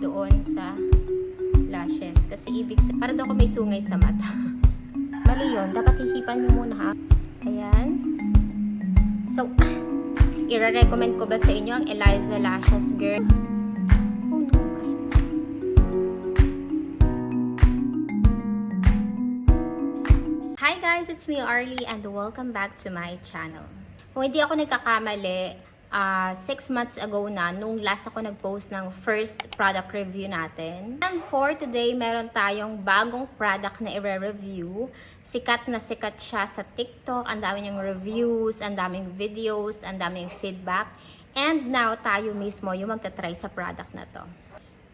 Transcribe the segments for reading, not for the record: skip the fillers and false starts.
doon sa lashes. Kasi ibig sa, para daw ako may sungay sa mata. Mali yun. Dapat hihipan nyo muna ha. Ayan. So, i-recommend ko ba sa inyo ang Eliza Lashes Girl? Oh no. Hi guys, it's me Arlie and welcome back to my channel. Kung hindi ako nagkakamali, 6 months ago na, nung last ako nag-post ng first product review natin. And for today, meron tayong bagong product na i-review. Sikat na sikat siya sa TikTok. Ang dami niyang reviews, ang daming videos, ang daming feedback. And now, tayo mismo yung magta-try sa product na to.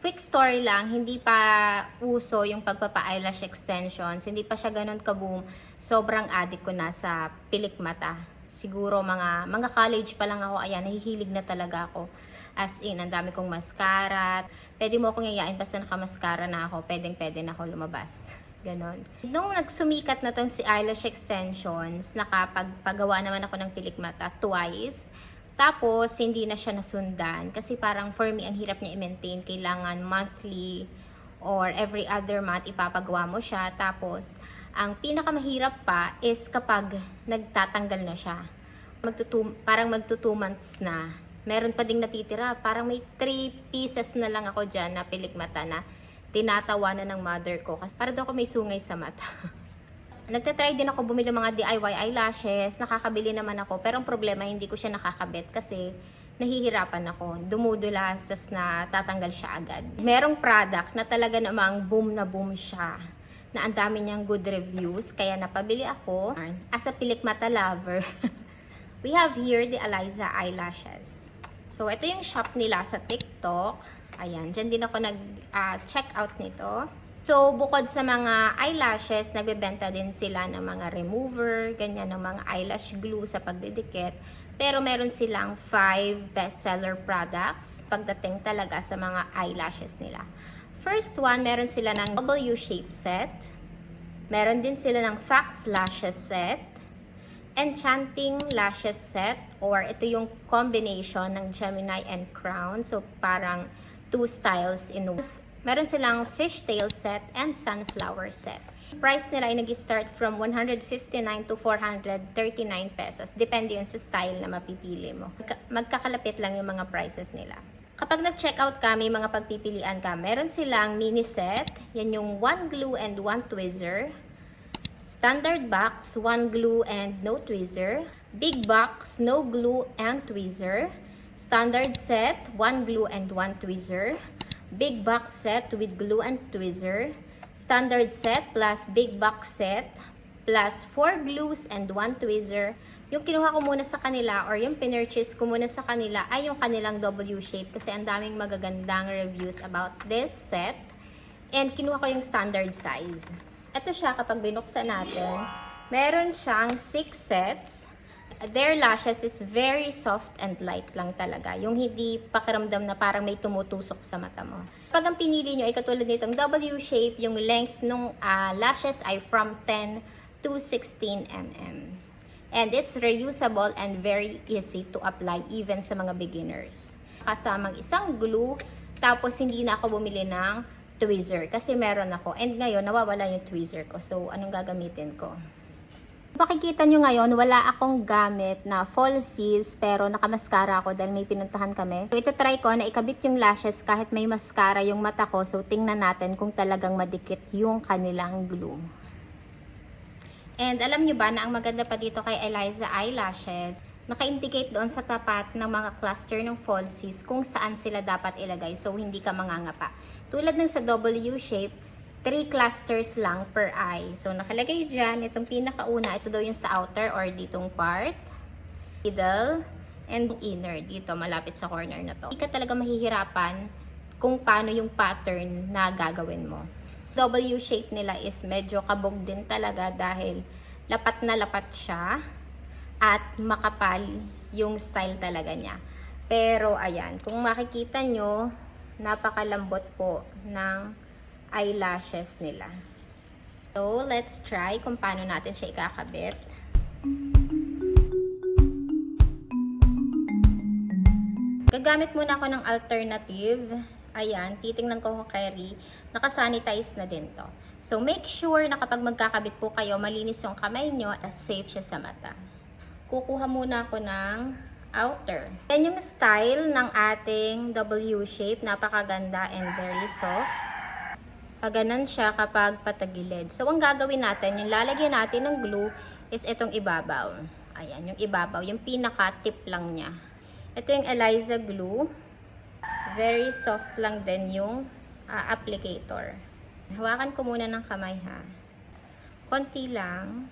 Quick story lang, hindi pa uso yung pagpapa-eyelash extensions. Hindi pa siya ganun kaboom. Sobrang addict ko na sa pilik mata. Siguro mga college pa lang ako, ayan, nahihilig na talaga ako. As in, ang dami kong mascara. Pwede mo akong yayain basta naka-mascara na ako, pwedeng-pwede na ako lumabas. Ganon. Nung nagsumikat na tong si eyelash extensions, nakapagpagawa naman ako ng pilik mata twice. Tapos, hindi na siya nasundan. Kasi parang for me, ang hirap niya i-maintain. Kailangan monthly or every other month ipapagawa mo siya. Tapos, ang pinakamahirap pa is kapag nagtatanggal na siya. Parang magto 2 months na. Meron pa ding natitira. Parang may 3 pieces na lang ako dyan na pilik mata na tinatawanan ng mother ko. Kasi para daw ako may sungay sa mata. Nagtatry din ako bumili mga DIY eyelashes. Nakakabili naman ako. Pero ang problema, hindi ko siya nakakabit kasi nahihirapan ako. Dumudulas, tas na tatanggal siya agad. Merong product na talaga namang boom na boom siya. Na ang dami niyang good reviews. Kaya napabili ako. As a pilik mata lover, we have here the Eliza eyelashes. So, ito yung shop nila sa TikTok. Ayan, dyan din ako nag-check out nito. So, bukod sa mga eyelashes, nagbebenta din sila ng mga remover, ganyan, ng mga eyelash glue sa pagdidikit. Pero meron silang 5 bestseller products pagdating talaga sa mga eyelashes nila. First one, meron sila ng W-shape set. Meron din sila ng Fax Lashes set. Enchanting Lashes set. Or ito yung combination ng Gemini and Crown. So, parang 2 styles in one. Meron silang Fishtail set and Sunflower set. Price nila ay nag-start from 159 to 439 pesos. Depende yun sa style na mapipili mo. Magkakalapit lang yung mga prices nila. Kapag nag-checkout ka, may mga pagpipilian ka. Meron silang mini set. Yan yung 1 glue and 1 tweezer. Standard box, 1 glue and no tweezer. Big box, no glue and tweezer. Standard set, 1 glue and 1 tweezer. Big box set with glue and tweezer. Standard set plus big box set plus 4 glues and 1 tweezer. Yung kinuha ko muna sa kanila or yung pinurchase ko muna sa kanila ay yung kanilang W-shape kasi ang daming magagandang reviews about this set. And kinuha ko yung standard size. Ito siya kapag binuksan natin. Meron siyang 6 sets. Their lashes is very soft and light lang talaga. Yung hindi pakiramdam na parang may tumutusok sa mata mo. Pag ang pinili nyo ay katulad nitong W-shape, yung length ng lashes ay from 10 to 16 mm. And it's reusable and very easy to apply even sa mga beginners. Kasamang isang glue, tapos hindi na ako bumili ng tweezer kasi meron ako. And ngayon, nawawala yung tweezer ko. So, anong gagamitin ko? Makikita nyo ngayon, wala akong gamit na falsies pero nakamaskara ako dahil may pinuntahan kami. So, ito try ko na ikabit yung lashes kahit may mascara yung mata ko. So, tingnan natin kung talagang madikit yung kanilang glue. And alam nyo ba na ang maganda pa dito kay Eliza Eyelashes, naka-indicate doon sa tapat ng mga cluster ng falsies kung saan sila dapat ilagay so hindi ka mangangapa. Tulad ng sa W-shape, 3 clusters lang per eye. So nakalagay dyan, itong pinakauna, ito daw yung sa outer or ditong part, middle, and inner dito malapit sa corner na to. Hindi ka talaga mahihirapan kung paano yung pattern na gagawin mo. W-shape nila is medyo kabog din talaga dahil lapat na lapat siya at makapal yung style talaga niya. Pero ayan, kung makikita nyo, napakalambot po ng eyelashes nila. So, let's try kung paano natin siya ikakabit. Gagamit muna ako ng alternative Ayan, titingnan ko kay Ri, nakasanitize na din to. So, make sure na kapag magkakabit po kayo, malinis yung kamay nyo at safe siya sa mata. Kukuha muna ako ng outer. Yan yung style ng ating W shape. Napakaganda and very soft. Paganan siya kapag patagilid. So, ang gagawin natin, yung lalagyan natin ng glue is itong ibabaw. Ayan, yung ibabaw. Yung pinaka-tip lang niya. Ito yung Eliza glue. Very soft lang din yung applicator. Hawakan ko muna ng kamay ha. Konti lang.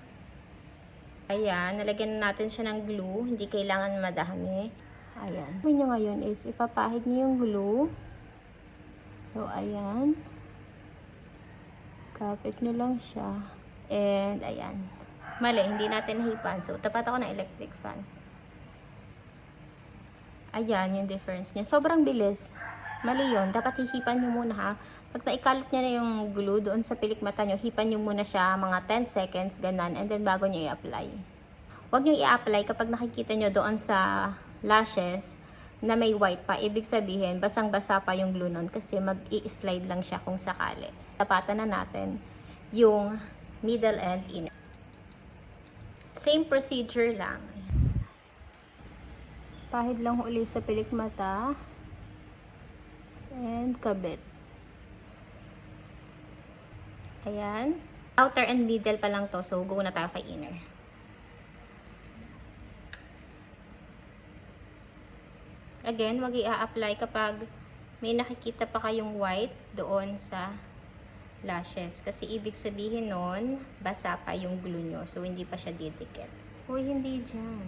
Ayan, nalagyan natin siya ng glue. Hindi kailangan madami. Ayan. Gawin nyo ngayon is ipapahid nyo yung glue. So, ayan. Kapit nyo lang siya. And, ayan. Mali, hindi natin nahipan. So, tapat ako ng electric fan. Ayan, yung difference niya. Sobrang bilis. Mali yun. Dapat hihipan nyo muna ha. Pag naikalat nyo na yung glue doon sa pilik mata nyo, hipan nyo muna siya mga 10 seconds, ganun. And then bago nyo i-apply. Huwag nyo i-apply kapag nakikita nyo doon sa lashes na may white pa. Ibig sabihin, basang-basa pa yung glue nun kasi mag-i-slide lang siya kung sakali. Tapatan na natin yung middle and inner. Same procedure lang. Pahid lang uli sa pilik mata. And kabit. Ayan. Outer and middle pa lang to. So, go na tayo kay inner. Again, wag i-apply kapag may nakikita pa kayong white doon sa lashes. Kasi ibig sabihin nun, basa pa yung glue nyo. So, hindi pa siya didikit. Uy, hindi dyan.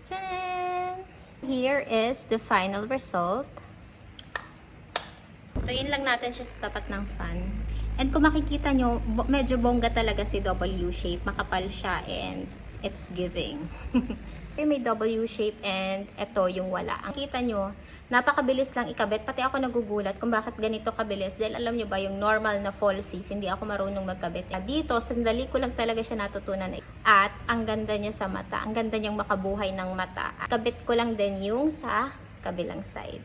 Tanan! Here is the final result. Tuyin lang natin siya sa tapat ng fan. And kung makikita nyo, medyo bongga talaga si W shape. Makapal siya and it's giving. Okay, may W shape and ito yung wala. Ang kita nyo, napakabilis lang ikabit. Pati ako nagugulat kung bakit ganito kabilis. Dahil alam nyo ba, yung normal na falsies, hindi ako marunong magkabit. Dito, sandali ko lang talaga siya natutunan. At ang ganda niya sa mata. Ang ganda niyang makabuhay ng mata. Kabit ko lang din yung sa kabilang side.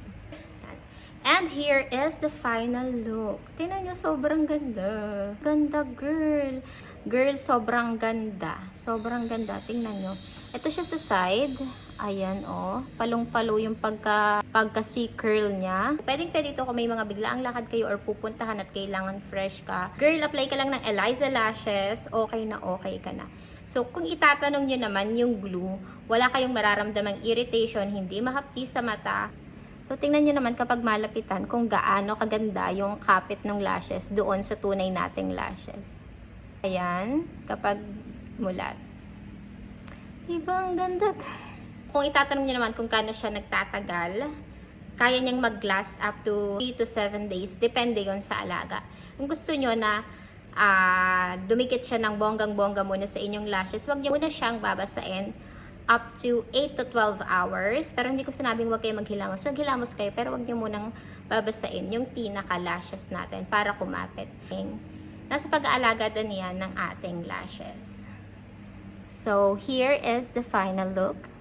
And here is the final look. Tingnan nyo, sobrang ganda. Ganda, girl. Girl, sobrang ganda. Sobrang ganda. Tingnan nyo. Ito siya sa side. Ayan, oh. Palong-palo yung pagka-C-curl niya. Pwedeng-pwede ito kung may mga biglaang lakad kayo or pupuntahan at kailangan fresh ka. Girl, apply ka lang ng Eliza Lashes. Okay na okay ka na. So, kung itatanong nyo naman yung glue, wala kayong mararamdamang irritation, hindi mahapdi sa mata. So, tingnan nyo naman kapag malapitan kung gaano kaganda yung kapit ng lashes doon sa tunay nating lashes. Ayan, kapag mulat. Diba ang ganda? Kung itatanong nyo naman kung kano siya nagtatagal, kaya niyang mag-last up to 3 to 7 days. Depende yon sa alaga. Kung gusto nyo na dumikit siya ng bonggang-bongga muna sa inyong lashes, huwag nyo muna siyang babasain up to 8 to 12 hours. Pero hindi ko sinabing huwag kayo maghilamos. Maghilamos kayo, pero huwag nyo munang babasain yung pinaka-lashes natin para kumapit. Nasa pag-aalaga din yan ng ating lashes. So, here is the final look.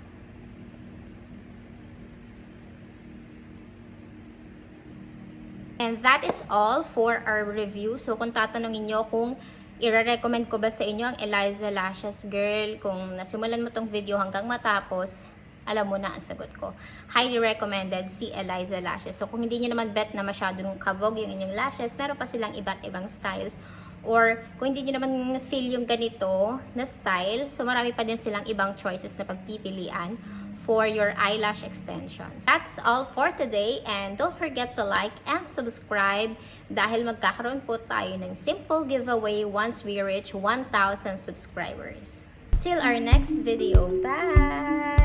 And that is all for our review. So, kung tatanungin nyo kung i-recommend ko ba sa inyo ang Eliza Lashes Girl, kung nasimulan mo tong video hanggang matapos, alam mo na ang sagot ko. Highly recommended si Eliza Lashes. So, kung hindi nyo naman bet na masyadong kabog yung inyong lashes, meron pa silang iba't ibang styles. Or, kung hindi nyo naman feel yung ganito na style, so marami pa din silang ibang choices na pagpipilian for your eyelash extensions. That's all for today, and don't forget to like and subscribe dahil magkakaroon po tayo ng simple giveaway once we reach 1,000 subscribers. Till our next video. Bye!